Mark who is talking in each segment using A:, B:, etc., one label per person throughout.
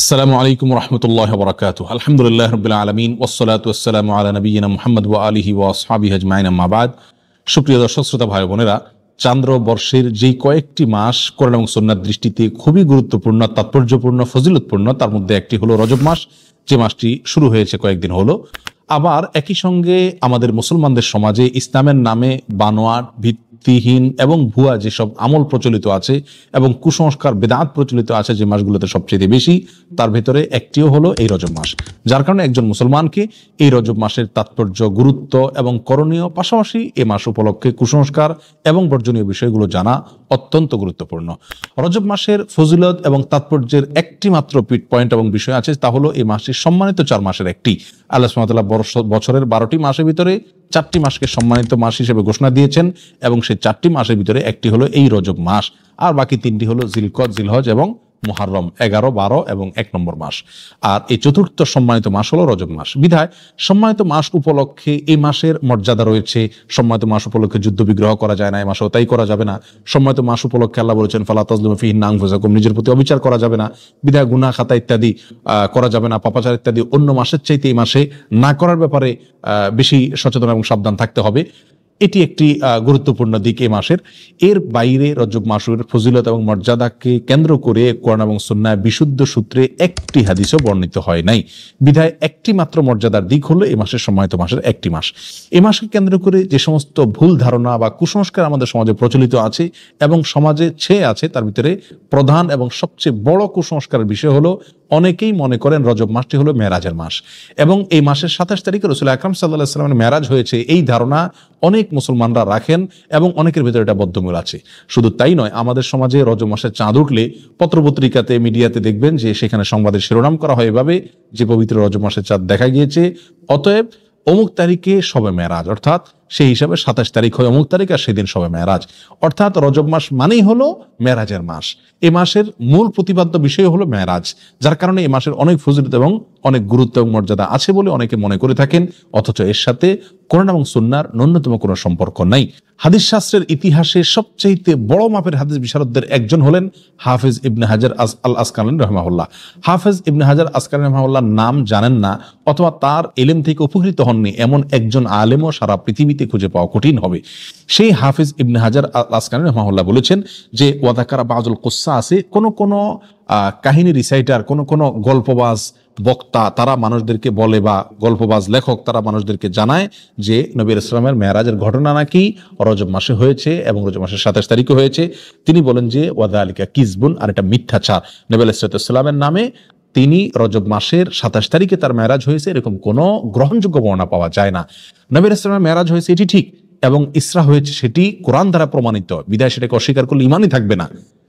A: আসসালামু আলাইকুম রহমতুল্লাহ বরকাত আলহামদুলিল্লাহ রবিল আলমিন ওসলাত ওসালাম আলা নবীনা মুহাম্মদ ওয়া আলিহি ওয়া আসহাবিহি আজমাইন আম্মা বাদ। সুপ্রিয় দর্শক শ্রোতা ভাই বোনেরা, চান্দ্র বর্ষের যেই কয়েকটি মাস কোরআন এবং সুন্নাহর দৃষ্টিতে খুবই গুরুত্বপূর্ণ, তাৎপর্যপূর্ণ, ফজিলতপূর্ণ, তার মধ্যে একটি হলো রজব মাস, যে মাসটি শুরু হয়েছে কয়েকদিন হলো। আবার একই সঙ্গে আমাদের মুসলমানদের সমাজে ইসলামের নামে বানোয়াট, ভিত্তিহীন এবং ভুয়া যেসব আমল প্রচলিত আছে এবং কুসংস্কার, বেদাত প্রচলিত আছে যে মাসগুলোতে সবচেয়ে বেশি, তার ভেতরে একটিও হলো এই রজব মাস। যার কারণে একজন মুসলমানকে এই রজব মাসের তাৎপর্য, গুরুত্ব এবং করণীয়, পাশাপাশি এ মাস উপলক্ষে কুসংস্কার এবং বর্জনীয় বিষয়গুলো জানা অত্যন্ত গুরুত্বপূর্ণ। রজব মাসের ফজিলত এবং তাৎপর্যের একটি মাত্র পয়েন্ট এবং বিষয় আছে, তা হলো এই মাসটি সম্মানিত 4 মাসের একটি। আল্লাহ সুবহানাহু ওয়া তাআলা বছরের 12টি মাসের ভিতরে 4টি মাসকে সম্মানিত মাস হিসেবে ঘোষণা দিয়েছেন এবং সেই 4টি মাসের ভিতরে একটি হলো এই রজব মাস, আর বাকি 3টি হলো জিলকদ, জিলহজ এবং মুহাররম, 11, 12 এবং 1 নম্বর মাস। আর এই চতুর্থ সম্মানিত মাস হলো রজব মাস। বিধায় সম্মানিত মাস উপলক্ষে এই মাসের মর্যাদা রয়েছে। সম্মানিত মাস উপলক্ষে যুদ্ধ বিগ্রহ করা যায় না, এই মাসেও তাই করা যাবে না। সম্মানিত মাস উপলক্ষে আল্লাহ বলেছেন ফালা তাজলিমু ফিহিন্না আনফুসাকুম, নিজের প্রতি অবিচার করা যাবে না। বিধায় গুনাহ খাতা ইত্যাদি করা যাবে না, পাপাচার ইত্যাদি অন্য মাসের চাইতে এই মাসে না করার ব্যাপারে বেশি সচেতন এবং সাবধান থাকতে হবে। এটি একটি গুরুত্বপূর্ণ দিক এই মাসের। এর বাইরে রজব মাসের ফজিলত এবং মর্যাদাকে কেন্দ্র করে কোরআন এবং সুন্নাহয় বিশুদ্ধ সূত্রে একটি হাদিসও বর্ণিত হয় নাই। বিধায় একটি মাত্র মর্যাদার দিক হলো এই মাসের সম্মানিত মাসের একটি মাস। এই মাসকে কেন্দ্র করে যে সমস্ত ভুল ধারণা বা কুসংস্কার আমাদের সমাজে প্রচলিত আছে এবং সমাজে ছেয়ে আছে, তার ভিতরে প্রধান এবং সবচেয়ে বড় কুসংস্কারের বিষয় হলো অনেকেই মনে করেন রজব মাসটি হলো মেরাজের মাস এবং এই মাসের 27 তারিখে রাসূল আকরাম সাল্লাল্লাহু আলাইহি ওয়াসাল্লামের মেরাজ হয়েছে, এই ধারণা অনেক মুসলমানরা রাখেন এবং অনেকের ভিতরে এটা বদ্ধমূল আছে। শুধু তাই নয়, আমাদের সমাজে রজব মাসে চাঁদ উঠলে পত্রপত্রিকাতে, মিডিয়াতে দেখবেন যে সেখানে সংবাদের শিরোনাম করা হয় এভাবে যে পবিত্র রজব মাসের চাঁদ দেখা গিয়েছে, অতএব অমুক তারিখে শবে মেরাজ, অর্থাৎ সেই হিসাবে 27 তারিখ হয় অমুক তারিখ আর সেদিন শবে মেরাজ, অর্থাৎ রজব মাস মানেই হলো মেরাজের মাস। এ মাসের মূল প্রতিপাদ্য বিষয় হলো মেরাজ, যার কারণে এই মাসের অনেক ফজিলত এবং অনেক গুরুত্ব এবং মর্যাদা আছে বলে অনেকে মনে করে থাকেন, অথচ এর সাথে কোরআন এবং সুন্নাহর ন্যূনতম কোনো সম্পর্ক নাই। হাদিস শাস্ত্রের ইতিহাসে সবচেয়ে বড় মাপের হাদিস বিশারদদের একজন হলেন হাফেজ ইবনে হাজার আল আসকালানী রাহিমাহুল্লাহ। হাফেজ ইবনে হাজার আসকালানী রাহিমাহুল্লাহ নাম জানেন না অথবা তার ইলম থেকে উপকৃত হননি এমন একজন আলেমও সারা পৃথিবীতে খুঁজে পাওয়া কঠিন হবে। সেই হাফেজ ইবনে হাজার আল আসকালানী রাহিমাহুল্লাহ বলেছেন যে ওয়াদাকারা বাযুল কুসসা আছে, কোন কাহিনী রিসাইটার, কোন গল্পবাজ বক্তা তারা মানুষদেরকে বলে, বা গল্পবাজ লেখক তারা মানুষদেরকে জানায় যে নবী ইসলামের মেরাজের ঘটনা নাকি রজব মাসে হয়েছে এবং রজব মাসের 27 তারিখে হয়েছে। তিনি বলেন যে ওয়াদালিকা কিজবুন, আর এটা মিথ্যাচার। নবী ইসলামের নামে তিনি রজব মাসের 27 তারিখে তার মেরাজ হয়েছে এরকম কোনো গ্রহণযোগ্য বর্ণনা পাওয়া যায় না। নবী ইসলামের মেরাজ হয়েছে এটি ঠিক এবং ইসরা হয়েছে সেটি কোরআন দ্বারা প্রমাণিত, বিধায় সেটাকে অস্বীকার করলে ইমানই থাকবে না,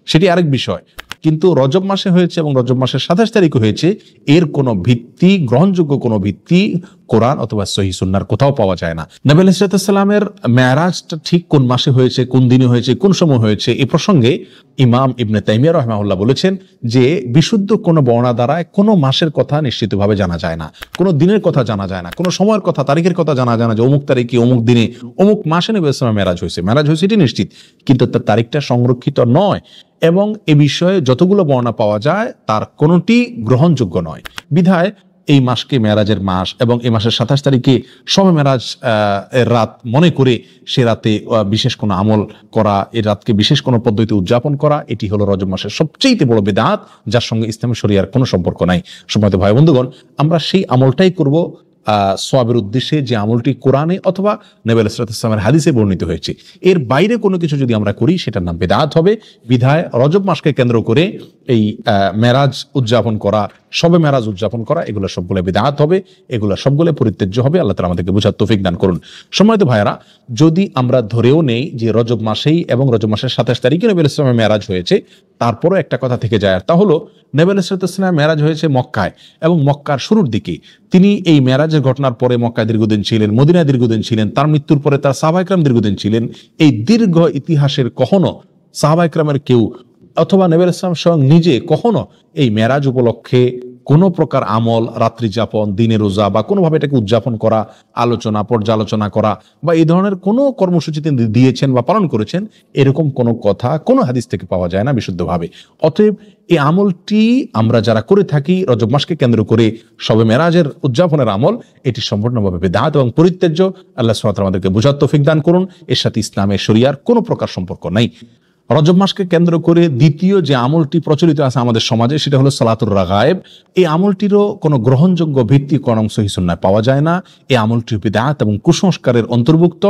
A: সেটি আরেক বিষয়। কিন্তু রজব মাসে হয়েছে এবং রজব মাসের 27 তারিখে হয়েছে, এর কোনো ভিত্তি, গ্রহণযোগ্য কোনো ভিত্তি কোরআন অথবা সহিহ সুন্নাহর কোথাও পাওয়া যায় না। নবী আলাইহিস সালামের মেরাজটা ঠিক কোন মাসে হয়েছে, কোন দিনে হয়েছে, কোন সময় হয়েছে, এ প্রসঙ্গে ইমাম ইবনে তাইমিয়া রাহিমাহুল্লাহ বলেছেন যে বিশুদ্ধ কোনো বর্ণনা দ্বারা কোনো মাসের কথা নিশ্চিতভাবে জানা যায় না, কোনো দিনের কথা জানা যায় না, কোনো সময়ের কথা, তারিখের কথা জানা যায় না যে অমুক তারিখে, অমুক দিনে, অমুক মাসে নবী সাল্লাল্লাহু আলাইহি ওয়াসাল্লামের মেরাজ হয়েছে এটি নিশ্চিত, কিন্তু তার তারিখটা সংরক্ষিত নয় এবং এ বিষয়ে যতগুলো বর্ণনা পাওয়া যায় তার কোনোটি গ্রহণযোগ্য নয়। বিধায় এই মাসকে মেরাজের মাস এবং এই মাসের 27 তারিখে শবে মেরাজ এর রাত মনে করে সে রাতে বিশেষ কোনো আমল করা, এই রাতকে বিশেষ কোনো পদ্ধতিতে উদযাপন করা, এটি হলো রজব মাসের সবচেয়ে বড় বিদআত, যার সঙ্গে ইসলামী শরিয়ার কোনো সম্পর্ক নাই। সম্মানিত ভাই বন্ধুগণ, আমরা সেই আমলটাই করব সওয়াবের উদ্দেশ্যে যে আমলটি কোরআনে অথবা নবী আলাইহিস সালামের হাদিসে বর্ণিত হয়েছে। এর বাইরে কোনো কিছু যদি আমরা করি সেটার নাম বিদআত হবে। বিধায় রজব মাসকে কেন্দ্র করে এই মেরাজ উদযাপন করা, শবে মেরাজ উদযাপন করা, এগুলো সবগুলো বিদআত হবে, এগুলো সবগুলো পরিত্যাজ্য হবে। আল্লাহ তাআলা আমাদেরকে বুঝার তৌফিক দান করুন। সম্মানিত ভাইয়েরা, যদি আমরা ধরেও নেই যে রজব মাসেই এবং রজব মাসের 27 তারিখে নবী আলাইহিস সালামের মেরাজ হয়েছে, তারপরও একটা কথা থেকে যায়, আর তা হলো নবী আলাইহিস সালামের মেরাজ হয়েছে মক্কায় এবং মক্কার শুরুর দিকে। তিনি এই মেরাজের ঘটনার পরে মক্কায় দীর্ঘদিন ছিলেন, মদিনায় দীর্ঘদিন ছিলেন, তার মৃত্যুর পরে তার সাহাবা ইকরাম দীর্ঘদিন ছিলেন। এই দীর্ঘ ইতিহাসের কখনো সাহাবা ইকরামের কেউ অথবা নবী আলাইহিস সালাম স্বয়ং নিজে কখনো এই মেরাজ উপলক্ষে কোনো প্রকার আমল, রাত্রি যাপন, দিনে রোজা বা কোনোভাবে এটাকে উদযাপন করা, আলোচনা পর্যালোচনা করা বা এই ধরনের কোনো কর্মসূচি তিনি দিয়েছেন বা পালন করেছেন, এরকম কোনো কথা কোনো হাদিস থেকে পাওয়া যায় না বিশুদ্ধভাবে। অতএব এই আমলটি আমরা যারা করে থাকি রজব মাসকে কেন্দ্র করে শবে মেরাজের উদযাপনের আমল, এটি সম্পূর্ণভাবে বিদআত এবং পরিত্যাজ্য। আল্লাহ সুবহানাহু ওয়া তাআলা আমাদেরকে বুঝার তৌফিক দান করুন। এর সাথে ইসলামের শরিয়ার কোনো প্রকার সম্পর্ক নাই। রজব মাসকে কেন্দ্র করে দ্বিতীয় যে আমলটি প্রচলিত আছে আমাদের সমাজে, সেটা হলো সালাতুর রাগায়েব। এই আমলটিরও কোনো গ্রহণযোগ্য ভিত্তি কোরআন সহিহ সুন্নাহয় পাওয়া যায় না। এই আমলটি বিদআত এবং কুসংস্কারের অন্তর্ভুক্ত।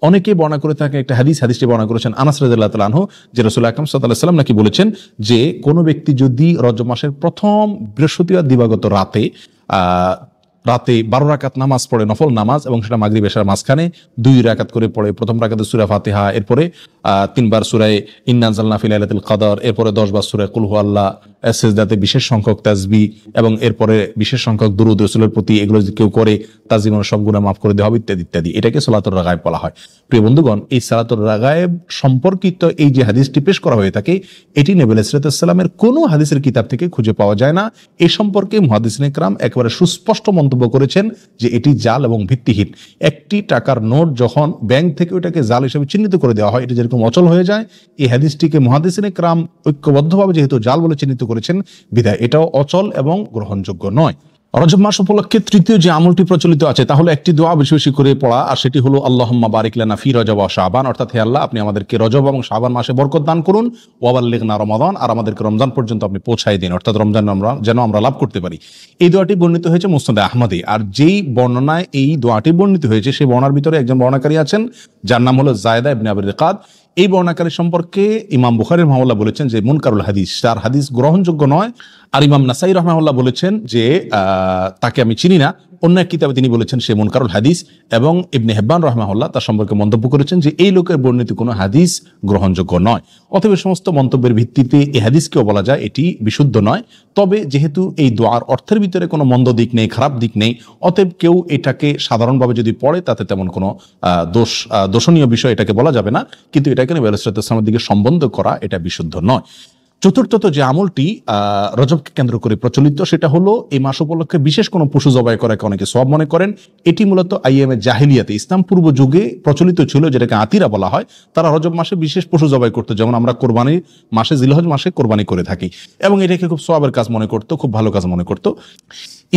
A: অনেকেই বর্ণনা করে থাকে একটা হাদিসটি বর্ণনা করেছেন আনাস রাদিয়াল্লাহু তাআলা আনহু, যে রাসূল আকরাম সাল্লাল্লাহু আলাইহি ওয়াসাল্লাম নাকি বলেছেন যে কোনো ব্যক্তি যদি রজব মাসের প্রথম বৃহস্পতিবার দিবাগত রাতে 12 রাকাত নামাজ পড়ে, নফল নামাজ, এবং সেটা মাগরিব এশার মাঝখানে 2 রাকাত করে পড়ে, প্রথম রাকাতে সূরা ফাতিহা, এরপরে 3 বার সূরা ইন্না আনজালনা ফি লাইলাতুল কদর, এরপরে 10 বার সূরা কুল হুয়াল্লাহ, সিজদাতে বিশেষ সংখ্যক তাসবিহ এবং এরপরে বিশেষ সংখ্যক দুরূদ রাসূলের প্রতি, এগুলো যদি কেউ করে তার জীবনের সব গুনাহ মাফ করে দেওয়া হবে ইত্যাদি ইত্যাদি। এটাকে সালাতুর রাগায়েব বলা হয়। প্রিয় বন্ধুগণ, এই সালাতুর রাগায়েব সম্পর্কিত এই যে হাদিসটি পেশ করা হয়ে থাকে, এটি নবী আলাইহিস সালামের কোনো হাদিসের কিতাব থেকে খুঁজে পাওয়া যায় না। এ সম্পর্কে মুহাদ্দিসিনে কেরাম একেবারে সুস্পষ্ট মন্তব্য করেছেন যে এটি জাল এবং ভিত্তিহীন। একটি টাকার নোট যখন ব্যাংক থেকে ওটাকে জাল হিসেবে চিহ্নিত করে দেওয়া হয়, এটা যেরকম অচল হয়ে যায়, এই হাদিসটিকে মুহাদ্দিসিনে কেরাম ঐক্যবদ্ধভাবে যেহেতু জাল বলে চিহ্নিত করেছেন, বিধায় এটাও অচল এবং গ্রহণযোগ্য নয়। রজব মাস উপলক্ষে তৃতীয় যে আমলটি প্রচলিত আছে তা হলো একটি দোয়া বেশি বেশি করে পড়া, আর সেটি হলো আল্লাহুম্মা বারিক লানা ফি রজব ওয়া শাবান, অর্থাৎ হে আল্লাহ, আপনি আমাদেরকে রজব এবং শাবান মাসে বরকত দান করুন, ওয়া বাল্লিগনা রমাদান, আর আমাদেরকে রমজান পর্যন্ত আপনি পৌঁছায় দিন, অর্থাৎ রমজান যেন আমরা লাভ করতে পারি। এই দোয়াটি বর্ণিত হয়েছে মুসনাদে আহমদে। আর যেই বর্ণনায় এই দোয়াটি বর্ণিত হয়েছে সেই বর্ণনার ভিতরে একজন বর্ণনাকারী আছেন যার নাম হলো যায়েদা ইবনে আবি রিকাদ। এই বর্ণনাকারী সম্পর্কে ইমাম বুখারী রাহিমাহুল্লাহ বলেছেন যে মুনকারুল হাদিস, তার হাদিস গ্রহণযোগ্য নয়। আর ইমাম নাসাই রাহিমাহুল্লাহ বলেছেন যে তাকে আমি চিনি না। অন্য এক কিতাবে তিনি বলেছেন সে মুনকারুল হাদিস, এবং ইবনে হিব্বান রাহিমাহুল্লাহ তার সম্পর্কে মন্তব্য করেছেন যে এই লোকের বর্ণিত কোনো হাদিস গ্রহণযোগ্য নয়। অতএব সমস্ত মন্তব্যের ভিত্তিতে এই হাদিসকেও বলা যায় এটি বিশুদ্ধ নয়। তবে যেহেতু এই দোয়ার অর্থের ভিতরে কোনো মন্দ দিক নেই, খারাপ দিক নেই, অতএব কেউ এটাকে সাধারণভাবে যদি পড়ে তাতে তেমন কোনো দোষণীয় বিষয় এটাকে বলা যাবে না। কিন্তু এটাকে নবী আলাইহিস সালামের দিকে সম্বন্ধ করা এটা বিশুদ্ধ নয়। চতুর্থত যে আমলটি রজবকে কেন্দ্র করে প্রচলিত, সেটা হলো এই মাস উপলক্ষে বিশেষ কোনো পশু জবাই করাকে অনেকে সওয়াব মনে করেন। এটি মূলত আইয়ামে জাহিলিয়াতে, ইসলাম পূর্ব যুগে প্রচলিত ছিল, যেটাকে আতিরা বলা হয়। তারা রজব মাসে বিশেষ পশু জবাই করতো, যেমন আমরা কোরবানির মাসে জিলহজ মাসে কোরবানি করে থাকি, এবং এটাকে খুব সওয়াবের কাজ মনে করতো, খুব ভালো কাজ মনে করতো।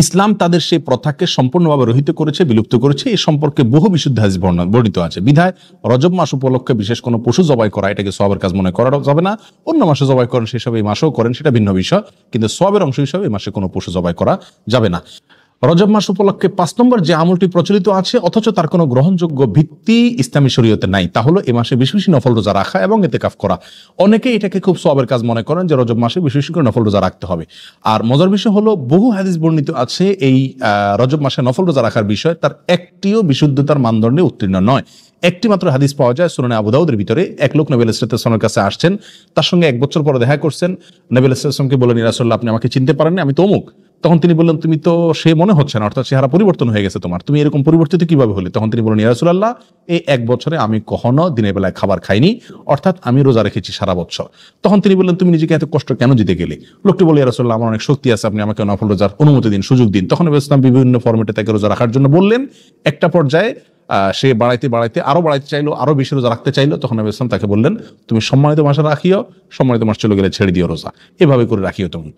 A: ইসলাম তাদের সেই প্রথাকে সম্পূর্ণভাবে রহিত করেছে, বিলুপ্ত করেছে। এই সম্পর্কে বহু বিশুদ্ধ হাদিস বর্ণিত আছে। বিধায় রজব মাস উপলক্ষে বিশেষ কোনো পশু জবাই করা এটাকে সওয়াবের কাজ মনে করা যাবে না। অন্য মাসে জবাই করেন সেসব এই মাসেও করেন, সেটা ভিন্ন বিষয়, কিন্তু সওয়াবের অংশ হিসাবে এই মাসে কোনো পশু জবাই করা যাবে না। রজব মাস উপলক্ষে 5 নম্বর যে আমলটি প্রচলিত আছে অথচ তার কোনো গ্রহণযোগ্য ভিত্তি ইসলামী শরীয়তে নাই, তা হলো এ মাসে বেশি বেশি নফল রোজা রাখা এবং ইতিকাফ করা। অনেকে এটাকে খুব সওয়াবের কাজ মনে করেন যে রজব মাসে বেশি বেশি করে নফল রোজা রাখতে হবে। আর মজার বিষয় হলো বহু হাদিস বর্ণিত আছে এই রজব মাসে নফল রোজা রাখার বিষয়, তার একটিও বিশুদ্ধতার মানদণ্ডে উত্তীর্ণ নয়। একটি মাত্র হাদিস পাওয়া যায় সুনানে আবু দাউদের ভিতরে। এক লোক নবী আলাইহিস সালামের কাছে আসছেন, তার সঙ্গে 1 বছর পরে দেখা করছেন। নবী আলাইহিস সালামকে বললেন, ইয়া রাসূলুল্লাহ, আপনি আমাকে চিনতে পারেননি, আমি তো অমুক। তখন তিনি বললেন, তুমি তো সে মনে হচ্ছে না, অর্থাৎ চেহারা পরিবর্তন হয়ে গেছে তোমার, তুমি এরকম পরিবর্তিত কিভাবে হলে? তখন তিনি বললেন, ইয়া রাসূলুল্লাহ, এই 1 বছরে আমি কখনো দিনের বেলায় খাবার খাইনি, অর্থাৎ আমি রোজা রেখেছি সারা বছর। তখন তিনি বললেন, তুমি নিজেকে এত কষ্ট কেন দিতে গেলে? লোকটি বলে, ইয়া রাসূলুল্লাহ, আমার অনেক শক্তি আছে, আপনি আমাকে নফল রোজার অনুমতি দিন, সুযোগ দিন। তখন নবী ইসলাম বিভিন্ন ফরম্যাটে তাকে রোজা রাখার জন্য বললেন। একটা পর্যায়ে সে বাড়াইতে বাড়াইতে চাইলো, আরো বেশি রোজা রাখতে চাইলো। তখন নবী ইসলাম তাকে বললেন, তুমি সম্মানিত মাসে রাখিও, সম্মানিত মাস চলে গেলে ছেড়ে দিও রোজা, এভাবে করে রাখিও তুমি।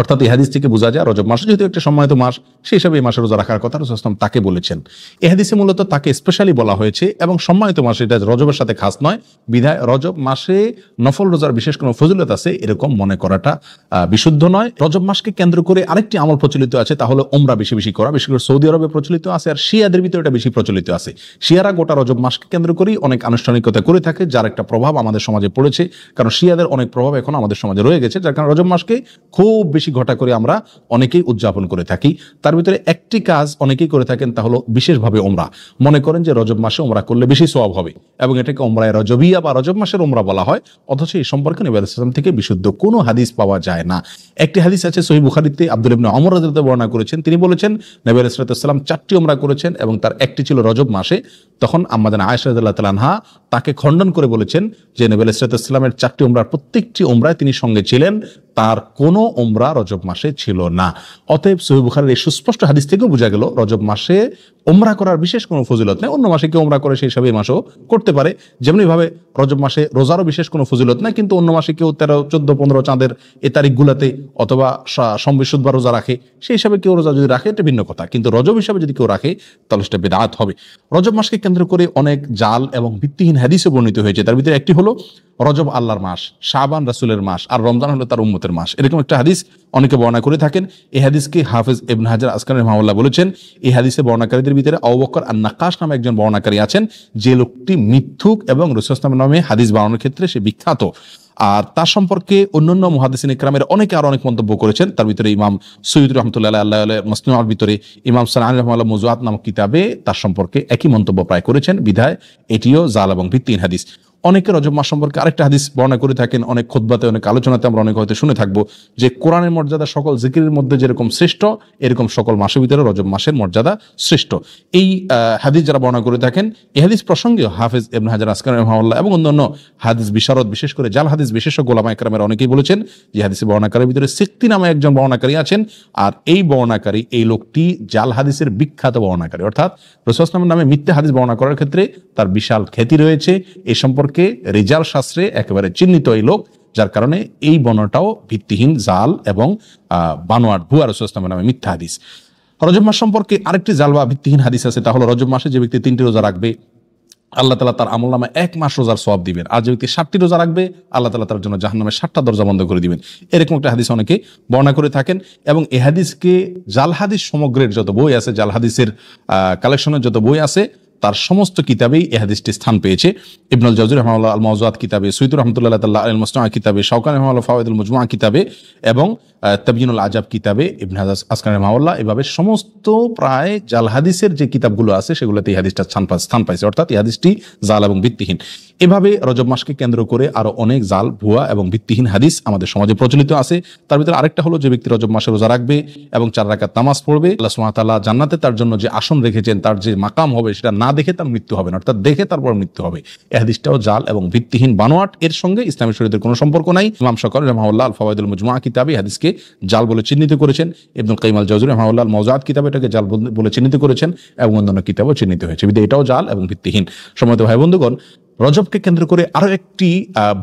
A: অর্থাৎ এই হাদিস থেকে বোঝা যায় রজব মাস যেহেতু একটা সম্মানিত মাস, সেই হিসাবে এই মাসে রোজা রাখার কথা রাসূল সাল্লাল্লাহু আলাইহি ওয়াসাল্লাম তাকে বলেছেন। এই হাদিসে মূলত তাকে স্পেশালি বলা হয়েছে, এবং সম্মানিত মাস, এটা রজবের সাথে খাস নয়। বিধায় রজব মাসে নফল রোজার বিশেষ কোনো ফজিলত আছে এরকম মনে করাটা বিশুদ্ধ নয়। রজব মাসকে কেন্দ্র করে আরেকটি আমল প্রচলিত আছে, তা হলো উমরা বেশি বেশি করা। বিশেষ করে সৌদি আরবে প্রচলিত আছে, আর শিয়াদের ভিতরে এটা বেশি প্রচলিত আছে। শিয়ারা গোটা রজব মাসকে কেন্দ্র করেই অনেক আনুষ্ঠানিকতা করে থাকে, যার একটা প্রভাব আমাদের সমাজে পড়েছে। কারণ শিয়াদের অনেক প্রভাব এখন আমাদের সমাজে রয়ে গেছে, যার কারণে রজব মাসকে খুব বেশি ঘটা করে আমরা অনেকেই উদযাপন করে থাকি। তার ভিতরে একটি কাজ অনেকেই করে থাকেন, তা হলো বিশেষভাবে ওমরা। মনে করেন যে রজব মাসে ওমরা করলে বেশি সওয়াব হবে, এবং এটাকে ওমরায়ে রজবিয়া বা রজব মাসের ওমরা বলা হয়। অথচ এই সম্পর্কে নবী আলাইহিস সালাম থেকে বিশুদ্ধ কোনো হাদিস পাওয়া যায় না। একটি হাদিস আছে সহিহ বুখারীতে, আব্দুল্লাহ ইবনে ওমর রাদিয়াল্লাহু আনহু বর্ণনা করেছেন। তিনি বলেছেন নবী আলাইহিস সালাম 4টি ওমরা করেছেন, এবং তার একটি ছিল রজব মাসে। তখন আম্মা জানা আয়েশা রাদিয়াল্লাহু তাআলা আনহা তাকে খণ্ডন করে বলেছেন যে নবী আলাইহিস সালামের 4টি ওমরার প্রত্যেকটি ওমরায় তিনি সঙ্গে ছিলেন, তার কোনো ওমরা রজব মাসে ছিল না। অতএব সহিহ বুখারীর এই সুস্পষ্ট হাদিস থেকেও বোঝা গেল রজব মাসে ওমরা করার বিশেষ কোনো ফজিলত নেই। অন্য মাসে কেউ ওমরা করে সেই হিসাবে এই মাসেও করতে পারে। যেমনিভাবে রজব মাসে রোজারও বিশেষ কোনো ফজিলত নেই, কিন্তু অন্য মাসে কেউ 13, 14, 15 চাঁদের এই তারিখগুলোতে অথবা সম্বিশুদ্ধ রোজা রাখে, সেই হিসাবে কেউ রোজা যদি রাখে এটা ভিন্ন কথা, কিন্তু রজব হিসাবে যদি কেউ রাখে তাহলে সেটা বিদআত হবে। রজব মাসকে কেন্দ্র করে অনেক জাল এবং ভিত্তিহীন হাদিসে বর্ণিত হয়েছে। তার ভিতরে একটি হলো রজব আল্লাহর মাস, শাবান রাসূলের মাস, আর রমজান হলো তার উম্মতের মাস, এরকম একটা হাদিস অনেকে বর্ণনা করে থাকেন। এই হাদিসকে হাফেজ ইবনে হাজার আসকালানি রাহিমাহুল্লাহ বলেছেন, এই হাদিসে বর্ণনাকারীদের ভিতরে আবু বকর আন-নাক্কাশ নামে একজন বর্ণনাকারী আছেন, যে লোকটি মিথ্যুক এবং রাসূল সাল্লাল্লাহু আলাইহি ওয়াসাল্লাম নামে হাদিস বানানোর ক্ষেত্রে সে বিখ্যাত। আর তার সম্পর্কে অন্যান্য মুহাদ্দিসিন ইকরামের অনেকে আরো অনেক মন্তব্য করেছেন। তার ভিতরে ইমাম সুয়ুতী রাহমাতুল্লাহ আলাইহি মাসনুআর ভিতরে ইমাম সানানি রাহিমাহুল্লাহ মওযুআত নামক কিতাবে তার সম্পর্কে একই মন্তব্য প্রায় করেছেন। বিধায় এটিও জাল এবং ভিত্তিহীন হাদিস। অনেকে রজব মাস সম্পর্কে আরেকটা হাদিস বর্ণনা করে থাকেন, অনেক খুতবাতে, অনেক আলোচনাতে আমরা অনেক হয়তো শুনে থাকবো, যে কোরআনের মর্যাদা সকল জিকিরের মধ্যে যেরকম শ্রেষ্ঠ, এরকম সকল মাসের ভিতরে রজব মাসের মর্যাদা শ্রেষ্ঠ। এই হাদিস যারা বর্ণনা করে থাকেন, এই হাদিস প্রসঙ্গেও হাফেজ ইবনে হাজার আসকালানি রাহিমাহুল্লাহ এবং অন্যান্য হাদিস বিশারদ, বিশেষ করে জাল হাদিস বিশেষজ্ঞ উলামা ইকরামের অনেকেই বলেছেন যে হাদিসের বর্ণনাকারীর ভিতরে সিক্তি নামে একজন বর্ণনাকারী আছেন, আর এই বর্ণনাকারী, এই লোকটি জাল হাদিসের বিখ্যাত বর্ণনাকারী, অর্থাৎ রাসূল সাল্লাল্লাহু আলাইহি ওয়াসাল্লামের নামে মিথ্যা হাদিস বর্ণনা করার ক্ষেত্রে তার বিশাল খ্যাতি রয়েছে। এই সম্পর্কে রিজাল শাস্ত্রে একেবারে চিহ্নিত এই লোক, যার কারণে এই বর্ণনাটাও ভিত্তিহীন, জাল এবং বানোয়াট, ভুয়া রাসূল সাল্লাল্লাহু আলাইহি ওয়াসাল্লামের নামে মিথ্যা হাদিস। রজব মাস সম্পর্কে আরেকটি জাল বা ভিত্তিহীন হাদিস আছে, তা হলো রজব মাসে যে ব্যক্তি 3টি রোজা রাখবে আল্লাহ তাআলা তার আমলনামায় 1 মাস রোজার সওয়াব দিবেন, আর যে ব্যক্তি 7টি রোজা রাখবে আল্লাহ তাআলা তার জন্য জাহান্নামের 7টা দরজা বন্ধ করে দিবেন। এরকম একটা হাদিস অনেকে বর্ণনা করে থাকেন, এবং এই হাদিসকে জাল হাদিস সমগ্রের যত বই আছে, জাল হাদিসের কালেকশনের যত বই আছে, তার সমস্ত কিতাবেই এই হাদিসটি স্থান পেয়েছে। ইবনুল জাওজি রাহিমাহুল্লাহ আল মাওযুআত কিতাবে, সুয়ুতী রাহমাতুল্লাহ আল মাসনুআ কিতাবে, শাওকানি রাহিমাহুল্লাহ ফাওয়াইদুল মুজমুআ কিতাবে, এবং তাবয়িনুল আজাব কিতাবে ইবনে হাজার আসকালানি রাহিমাহুল্লাহ, এভাবে সমস্ত প্রায় জাল হাদিসের যে কিতাবগুলো আছে সেগুলোতে এই হাদিসটা স্থান পাইছে, অর্থাৎ এই হাদিসটি জাল এবং ভিত্তিহীন। এভাবে রজব মাসকে কেন্দ্র করে আরো অনেক জাল, ভুয়া এবং ভিত্তিহীন হাদিস আমাদের সমাজে প্রচলিত আছে। তার ভিতরে আরেকটা হলো, যে ব্যক্তি রজব মাসে রোজা রাখবে এবং 4 রাকাত নামাজ পড়বে, আল্লাহ সুবহানাহু ওয়া তাআলা জান্নাতে তার জন্য যে আসন রেখেছেন, তার যে মাকাম হবে, সেটা না দেখে তার মৃত্যু হবে না, অর্থাৎ দেখে তারপর মৃত্যু হবে। এই হাদিসটাও জাল এবং ভিত্তিহীন, বানোয়াট, এর সঙ্গে ইসলামী শরীয়তের কোনো সম্পর্ক নাই। ইমাম শাওকানি রাহিমাহুল্লাহ আল ফাওয়াইদুল মুজমুআ কিতাবে হাদিসকে জাল বলে চিহ্নিত করেছেন। ইবনুল কাইয়িম আল জাওজি রাহিমাহুল্লাহ আল মাওযুআত কিতাবে এটাকে জাল বলে চিহ্নিত করেছেন, এবং অন্যান্য কিতাবও চিহ্নিত হয়েছে। বিধায় এটাও জাল এবং ভিত্তিহীন। সম্মানিত ভাই বন্ধুগণ, রজবকে কেন্দ্র করে আরো একটি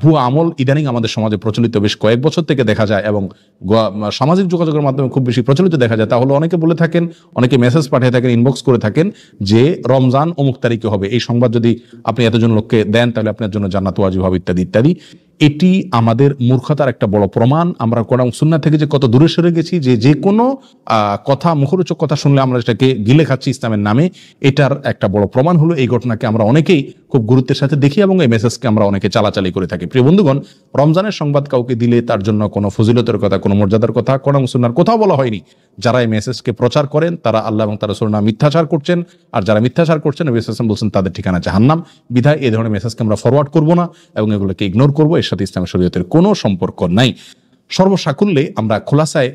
A: ভুয়া আমল ইদানিং আমাদের সমাজে প্রচলিত বেশ কয়েক বছর থেকে দেখা যায়, এবং সামাজিক যোগাযোগের মাধ্যমে খুব বেশি প্রচলিত দেখা যায়। তা হলো, অনেকে বলে থাকেন, অনেকে মেসেজ পাঠিয়ে থাকেন, ইনবক্স করে থাকেন, যে রমজান অমুক তারিখে হবে, এই সংবাদ যদি আপনি এতজন লোককে দেন তাহলে আপনার জন্য জান্নাত ওয়াজিব হবে, ইত্যাদি ইত্যাদি। এটি আমাদের মূর্খতার একটা বড় প্রমাণ। আমরা কোরআন সুন্নাহ থেকে যে কত দূরে সরে গেছি, যে কোনো কথা, মুখরোচক কথা শুনলে আমরা সেটাকে গিলে খাচ্ছি ইসলামের নামে, এটার একটা বড় প্রমাণ হলো এই ঘটনাকে আমরা অনেকেই খুব গুরুত্বের সাথে দেখি, এবং এই মেসেজকে আমরা অনেকে চালাচালি করে থাকি। প্রিয় বন্ধুগণ, রমজানের সংবাদ কাউকে দিলে তার জন্য কোনো ফজিলতের কথা, কোনো মর্যাদার কথা কোরআন সুন্নাহর কোথাও বলা হয়নি। যারা এই মেসেজকে প্রচার করেন তারা আল্লাহ এবং তার রাসূলের নামে মিথ্যাচার করছেন, আর যারা মিথ্যাচার করছেন নবী সাল্লাল্লাহু আলাইহি ওয়াসাল্লাম বলছেন তাদের ঠিকানা জাহান্নাম। বিধায় এই ধরনের মেসেজকে আমরা ফরওয়ার্ড করব না, এবং এগুলোকে ইগনোর করব, এর সাথে ইসলামের শরীয়তের কোনো সম্পর্ক নাই। সর্বসাকুল্যে আমরা খোলাসায়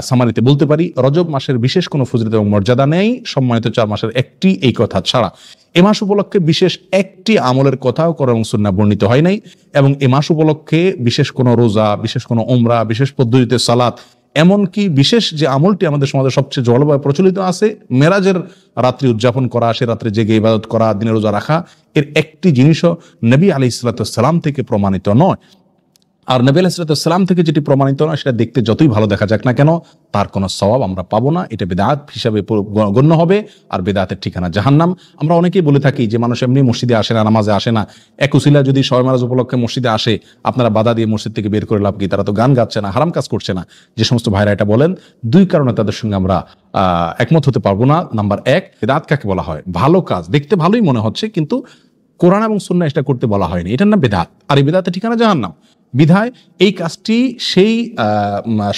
A: সামারিতে বলতে পারি, রজব মাসের বিশেষ কোনো ফজিলত এবং মর্যাদা নেই সম্মানিত 4 মাসের একটি, এই কথা ছাড়া। এ মাস উপলক্ষে বিশেষ একটি আমলের কথাও কোরআন এবং সুন্নাহ বর্ণিত হয় নাই, এবং এ মাস উপলক্ষে বিশেষ কোনো রোজা, বিশেষ কোনো উমরা, বিশেষ পদ্ধতিতে সালাত, এমনকি বিশেষ যে আমলটি আমাদের সমাজে সবচেয়ে জলবায়ু প্রচলিত আছে, মেরাজের রাত্রি উদযাপন করা, সে রাত্রে জেগে ইবাদত করা, দিনে রোজা রাখা, এর একটি জিনিসও নবী আলাইহিস সালাম থেকে প্রমাণিত নয়। আর নবী আলাইহিস সালাম থেকে যেটি প্রমাণিত নয়, সেটা দেখতে যতই ভালো দেখা যাক না কেন, তার কোনো সওয়াব আমরা পাবো না, এটা বিদআত হিসাবে গণ্য হবে, আর বিদআতের ঠিকানা জাহান্নাম। আমরা অনেকেই বলে থাকি যে মানুষ এমনি মসজিদে আসে না, নামাজে আসে না, এক উসিলা যদি শবে মেরাজ উপলক্ষে মসজিদে আসে, আপনারা বাধা দিয়ে মসজিদ থেকে বের করে লাভ কি? তারা তো গান গাচ্ছে না, হারাম কাজ করছে না। যে সমস্ত ভাইরা এটা বলেন, 2 কারণে তাদের সঙ্গে আমরা একমত হতে পারবো না। নাম্বার 1, বিদআত কাকে বলা হয়? ভালো কাজ, দেখতে ভালোই মনে হচ্ছে, কিন্তু কোরআন এবং সুন্নাহ এটা করতে বলা হয়নি, এটার নাম বিদআত, আর এই বিদআতের ঠিকানা জাহান্নাম। বিধায় এই কাজটি সেই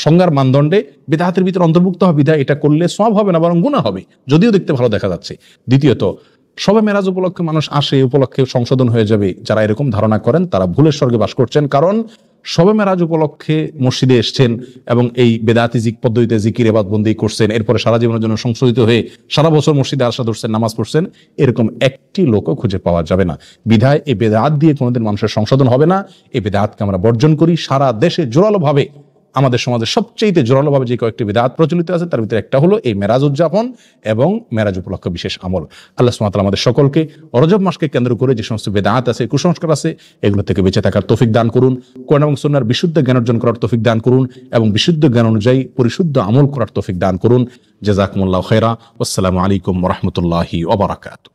A: সংজ্ঞার মানদণ্ডে বিদআতের ভিতরে অন্তর্ভুক্ত হবে। বিধায় এটা করলে সওয়াব হবে না, বরং গুনাহ হবে, যদিও দেখতে ভালো দেখা যাচ্ছে। দ্বিতীয়ত, শবে মেরাজ উপলক্ষে মানুষ আসে, উপলক্ষে সংশোধন হয়ে যাবে, যারা এরকম ধারণা করেন তারা ভুলের স্বর্গে বাস করছেন। কারণ শবে মেরাজ উপলক্ষে মসজিদে এসছেন এবং এই বেদাতি পদ্ধতিতে জিকির ইবাদত বন্দি করছেন, এরপরে সারা জীবনের জন্য সংশোধিত হয়ে সারা বছর মসজিদে আসা ধরছেন, নামাজ পড়ছেন, এরকম একটি লোকও খুঁজে পাওয়া যাবে না। বিধায় এই বেদাত দিয়ে কোনোদিন মানুষের সংশোধন হবে না। এই বেদাতকে আমরা বর্জন করি। সারা দেশে জোরালোভাবে আমাদের সমাজে সবচেয়ে জোরালোভাবে যে কয়েকটি বিদআত প্রচলিত আছে তার ভিতরে একটা হলো এই মেরাজ উদযাপন এবং মেরাজ উপলক্ষে বিশেষ আমল। আল্লাহ সুবহানাহু ওয়া তাআলা আমাদের সকলকে রজব মাসকে কেন্দ্র করে যে সমস্ত বিদআত আছে, কুসংস্কার আছে, এগুলো থেকে বেঁচে থাকার তৌফিক দান করুন। কোরআন এবং সুন্নাহর বিশুদ্ধ জ্ঞান অর্জন করার তৌফিক দান করুন এবং বিশুদ্ধ জ্ঞান অনুযায়ী পরিশুদ্ধ আমল করার তৌফিক দান করুন। জাযাকুমুল্লাহু খায়রা। আসসালামু আলাইকুম ওয়া রাহমাতুল্লাহি ওয়া বারাকাতুহু।